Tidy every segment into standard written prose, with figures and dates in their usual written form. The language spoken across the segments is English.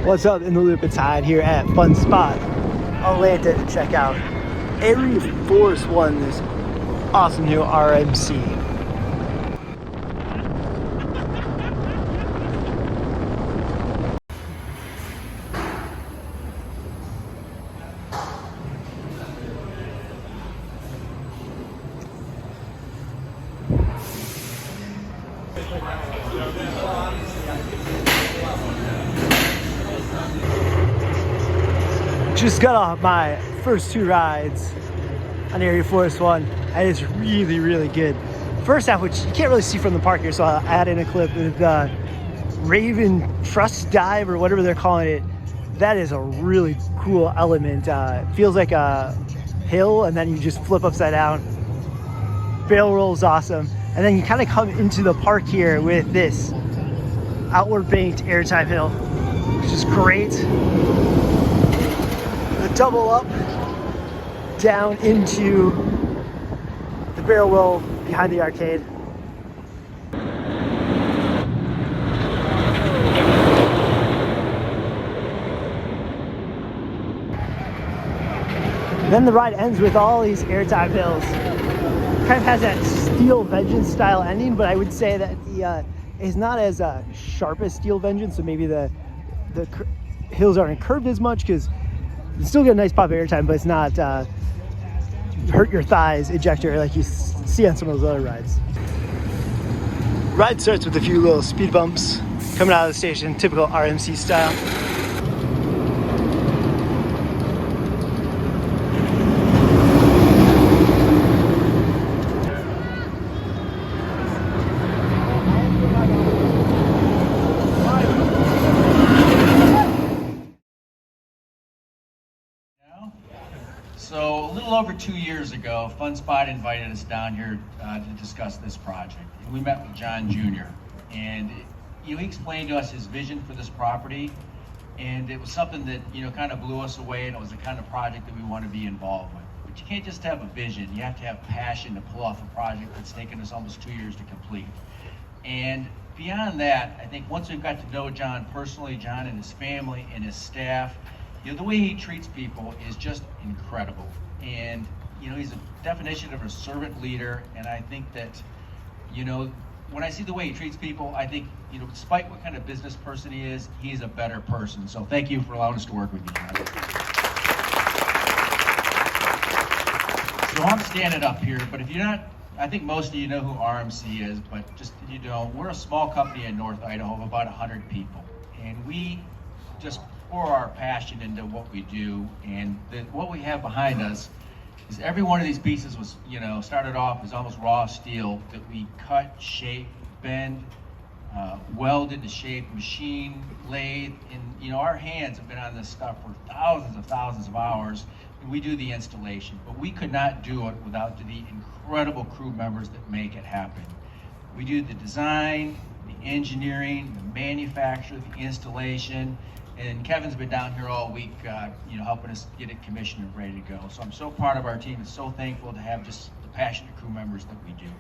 What's up, in the loop? It's Hyde here at Fun Spot Atlanta to check out ArieForce won this awesome new RMC. Just got off my first two rides on ArieForce one, and it's really, really good. First half, which you can't really see from the park here, so I'll add in a clip of the Raven Trust Dive or whatever they're calling it. That is a really cool element. It feels like a hill, and then you just flip upside down. Barrel roll is awesome, and then you kind of come into the park here with this outward banked airtime hill, which is great. The double up down into the barrel roll behind the arcade. Then the ride ends with all these airtime hills. Kind of has that Steel Vengeance style ending, but I would say that the it's not as sharp as Steel Vengeance, so maybe the hills aren't curved as much, because you still get a nice pop of airtime, but it's not hurt your thighs ejector like you see on some of those other rides. Ride starts with a few little speed bumps coming out of the station, typical RMC style. So a little over 2 years ago, Fun Spot invited us down here to discuss this project. And we met with John Jr. And he explained to us his vision for this property, and it was something that kind of blew us away, and it was the kind of project that we want to be involved with. But you can't just have a vision; you have to have passion to pull off a project that's taken us almost 2 years to complete. And beyond that, I think once we've got to know John personally, John and his family and his staff, the way he treats people is just incredible. And he's a definition of a servant leader, and I think that when I see the way he treats people, I think despite what kind of business person he is, he's a better person. So thank you for allowing us to work with you, John. So I'm standing up here, but if you're not, I think most of you know who RMC is, but just if you don't, we're a small company in North Idaho of about 100 people, and we just pour our passion into what we do. And what we have behind us is every one of these pieces was, started off as almost raw steel that we cut, shape, bend, weld into shape, machine, lathe, and our hands have been on this stuff for thousands of hours, and we do the installation. But we could not do it without the incredible crew members that make it happen. We do the design, the engineering, the manufacture, the installation. And Kevin's been down here all week, helping us get it commissioned and ready to go. So I'm so proud of our team and so thankful to have just the passionate crew members that we do.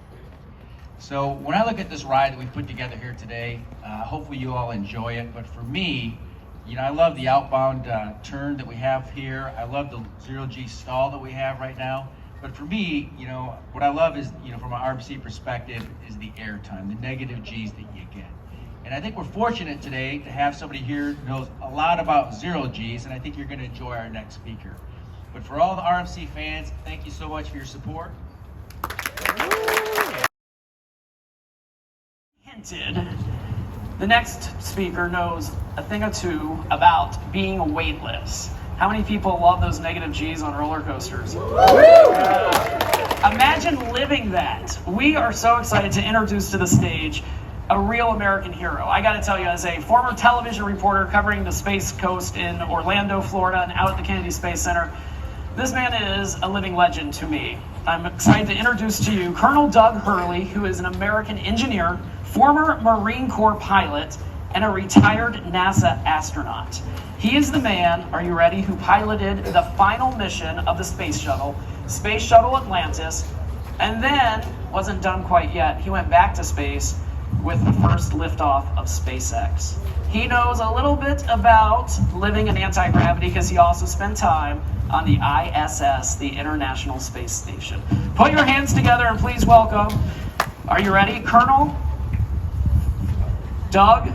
So when I look at this ride that we put together here today, hopefully you all enjoy it. But for me, I love the outbound turn that we have here. I love the 0G stall that we have right now. But for me, what I love is, from an RMC perspective, is the airtime, the negative G's that you get. And I think we're fortunate today to have somebody here who knows a lot about 0Gs, and I think you're going to enjoy our next speaker. But for all the RMC fans, thank you so much for your support. Hinted. The next speaker knows a thing or two about being weightless. How many people love those negative G's on roller coasters? Imagine living that. We are so excited to introduce to the stage a real American hero. I gotta tell you, as a former television reporter covering the Space Coast in Orlando, Florida, and out at the Kennedy Space Center, this man is a living legend to me. I'm excited to introduce to you Colonel Doug Hurley, who is an American engineer, former Marine Corps pilot, and a retired NASA astronaut. He is the man, are you ready, who piloted the final mission of the Space Shuttle Atlantis, and then wasn't done quite yet. He went back to space with the first liftoff of SpaceX. He knows a little bit about living in anti-gravity because he also spent time on the ISS, the International Space Station. Put your hands together and please welcome, are you ready? Colonel Doug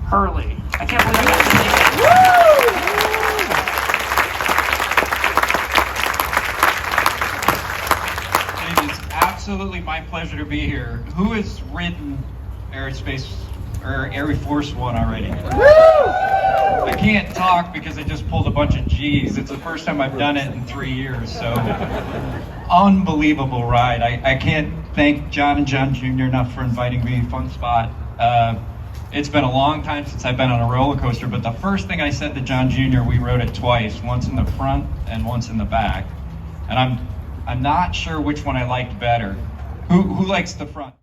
Hurley. I can't believe I got to name it. It is absolutely my pleasure to be here. Who has ridden ArieForce One already? I can't talk because I just pulled a bunch of G's. It's the first time I've done it in 3 years, so unbelievable ride. I can't thank John and John Jr. enough for inviting me. Fun spot. It's been a long time since I've been on a roller coaster, but the first thing I said to John Jr., we rode it twice, once in the front and once in the back. And I'm not sure which one I liked better. Who likes the front?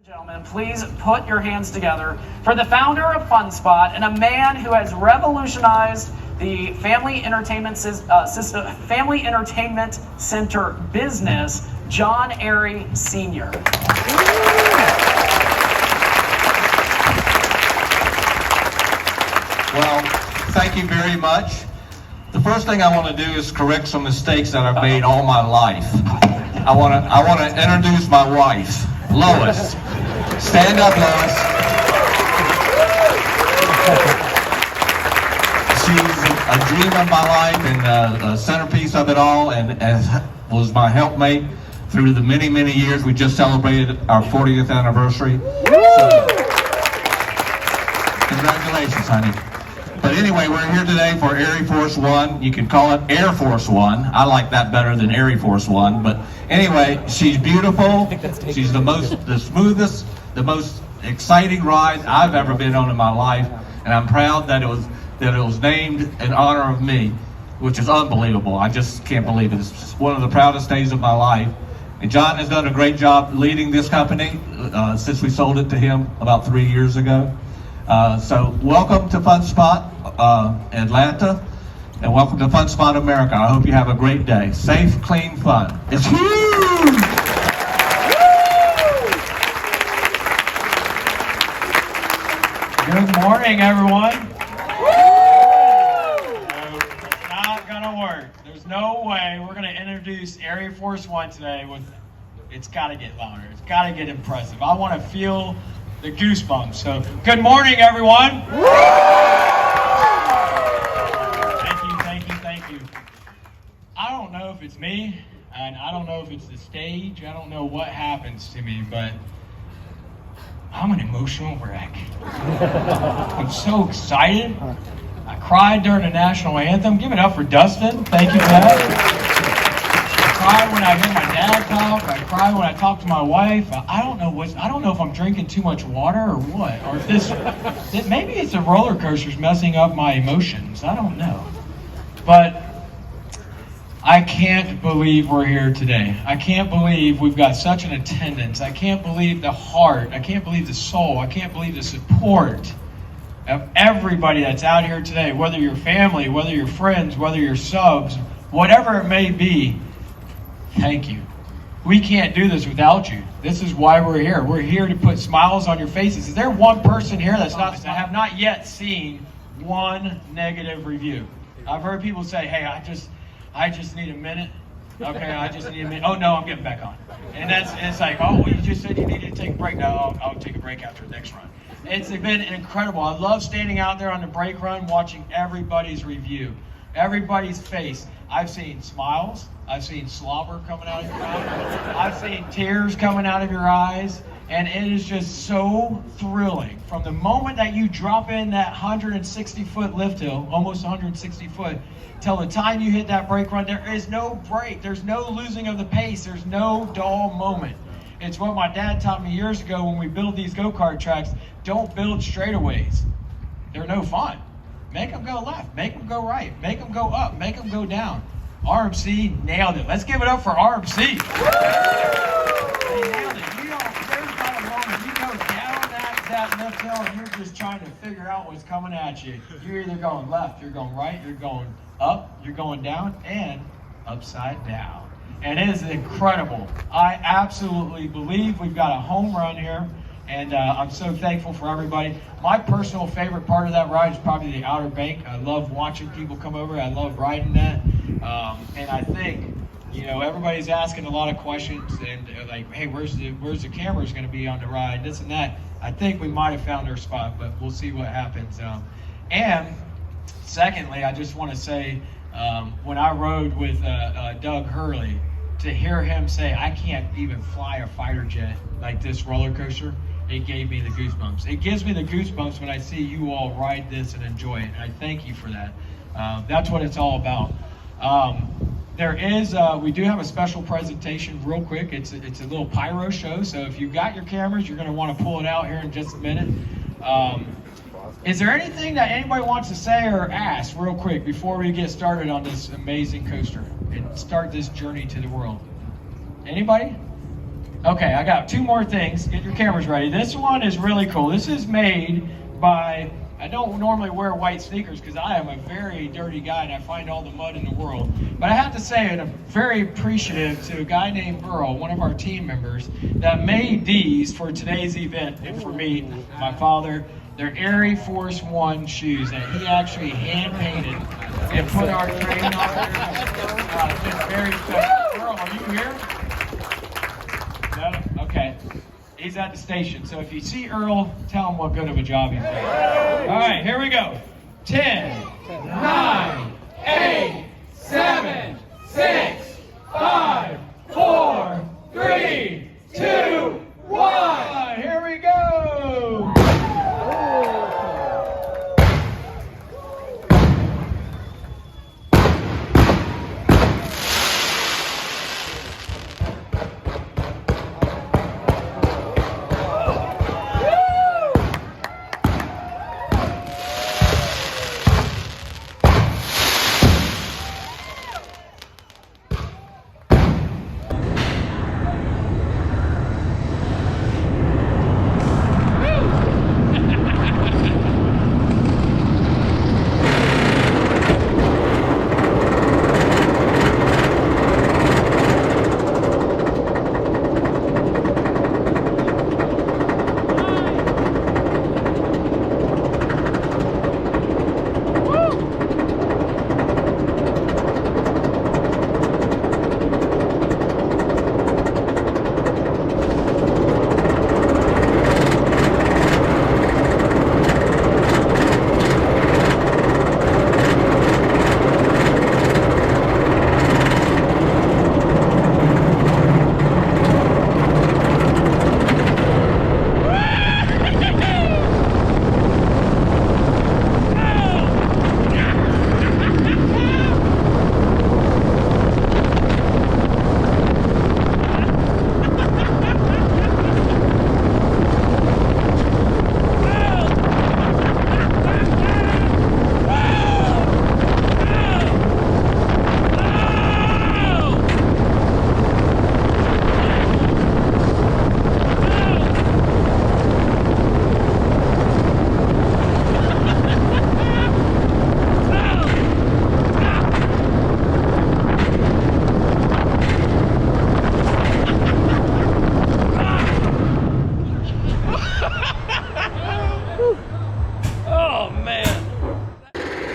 Gentlemen, please put your hands together for the founder of Fun Spot and a man who has revolutionized the family entertainment center business, John Arie Sr. Well, thank you very much. The first thing I want to do is correct some mistakes that I've made all my life. I want to introduce my wife, Lois. Stand up, Lois. She's a dream of my life and a centerpiece of it all, and was my helpmate through the many, many years. We just celebrated our 40th anniversary. So, congratulations, honey. But anyway, we're here today for ArieForce One. You can call it Air Force One. I like that better than ArieForce One. But anyway, she's beautiful. She's the smoothest, the most exciting ride I've ever been on in my life, and I'm proud that it was named in honor of me, which is unbelievable. I just can't believe it. It's one of the proudest days of my life. And John has done a great job leading this company since we sold it to him about 3 years ago. So welcome to Fun Spot Atlanta, and welcome to Fun Spot America. I hope you have a great day. Safe, clean fun. It's huge! Good morning, everyone. It's not gonna work. There's no way we're gonna introduce ArieForce One today with. It's got to get louder. It's got to get impressive. I want to feel the goosebumps. So, good morning, everyone. Thank you. I don't know if it's me, and I don't know if it's the stage. I don't know what happens to me, but I'm an emotional wreck. I'm so excited. I cried during the national anthem. Give it up for Dustin. Thank you for that. I cried when I hear my dad talk. I cry when I talk to my wife. I don't know if I'm drinking too much water or what, or if maybe it's the roller coasters messing up my emotions. I don't know, but I can't believe we're here today. I can't believe we've got such an attendance. I can't believe the heart. I can't believe the soul. I can't believe the support of everybody that's out here today, whether you're family, whether you're friends, whether you're subs, whatever it may be. Thank you. We can't do this without you. This is why we're here. We're here to put smiles on your faces. Is there one person here that have not yet seen one negative review? I've heard people say, hey, I just need a minute. Okay, I just need a minute. Oh no, I'm getting back on. And it's like, oh, well, you just said you needed to take a break. No, I'll take a break after the next run. It's been incredible. I love standing out there on the break run, watching everybody's review, everybody's face. I've seen smiles. I've seen slobber coming out of your eyes. I've seen tears coming out of your eyes. And it is just so thrilling. From the moment that you drop in that 160-foot lift hill, almost 160 foot, till the time you hit that brake run, there is no break. There's no losing of the pace. There's no dull moment. It's what my dad taught me years ago when we build these go-kart tracks. Don't build straightaways. They're no fun. Make them go left. Make them go right. Make them go up. Make them go down. RMC nailed it. Let's give it up for RMC. They nailed it. There's not a moment. You go down that lift hill and you're just trying to figure out what's coming at you. You're either going left, you're going right, you're going up, you're going down, and upside down. And it is incredible. I absolutely believe we've got a home run here. And I'm so thankful for everybody. My personal favorite part of that ride is probably the Outer Bank. I love watching people come over. I love riding that. And I think, you know, everybody's asking a lot of questions and like, hey, where's the cameras going to be on the ride, this and that. I think we might have found our spot, but we'll see what happens. And secondly, I just want to say, when I rode with Doug Hurley, to hear him say, I can't even fly a fighter jet like this roller coaster, it gave me the goosebumps. It gives me the goosebumps when I see you all ride this and enjoy it, and I thank you for that. That's what it's all about. We do have a special presentation real quick. It's a little pyro show, so if you've got your cameras, you're gonna wanna pull it out here in just a minute. Is there anything that anybody wants to say or ask real quick before we get started on this amazing coaster and start this journey to the world? Anybody? Okay, I got two more things. Get your cameras ready. This one is really cool. This is made by, I don't normally wear white sneakers because I am a very dirty guy and I find all the mud in the world. But I have to say, I'm very appreciative to a guy named Earl, one of our team members, that made these for today's event and for me, my father. They're ArieForce 1 shoes that he actually hand painted and put our train on there. Just very special. Earl, are you here? No? Okay. He's at the station. So if you see Earl, tell him what good of a job he's done. All right, here we go. 10, 9, 8, 7, 6, 5, 4, 3, 2, 1. Here we go.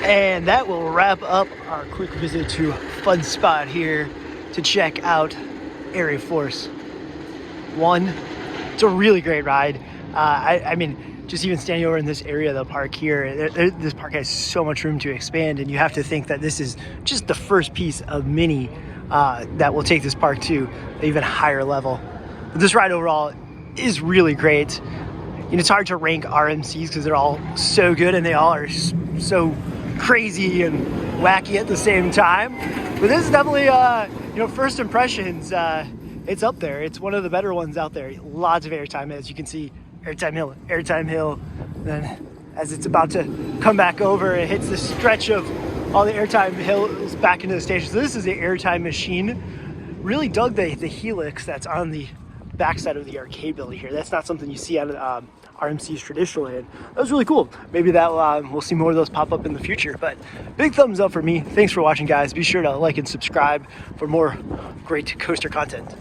And that will wrap up our quick visit to Fun Spot here to check out ArieForce 1. It's a really great ride. I mean, just even standing over in this area of the park here, this park has so much room to expand, and you have to think that this is just the first piece of many that will take this park to an even higher level. But this ride overall is really great. You know, it's hard to rank RMCs because they're all so good and they all are so crazy and wacky at the same time. But this is definitely, you know, first impressions, it's up there. It's one of the better ones out there. Lots of airtime, as you can see. Airtime hill. Then as it's about to come back over, it hits the stretch of all the airtime hills back into the station. So this is the airtime machine. Really dug the helix that's on the backside of the arcade building here. That's not something you see out of RMCs traditionally, and that was really cool. Maybe that we'll see more of those pop up in the future. But big thumbs up for me. Thanks for watching, guys. Be sure to like and subscribe for more great coaster content.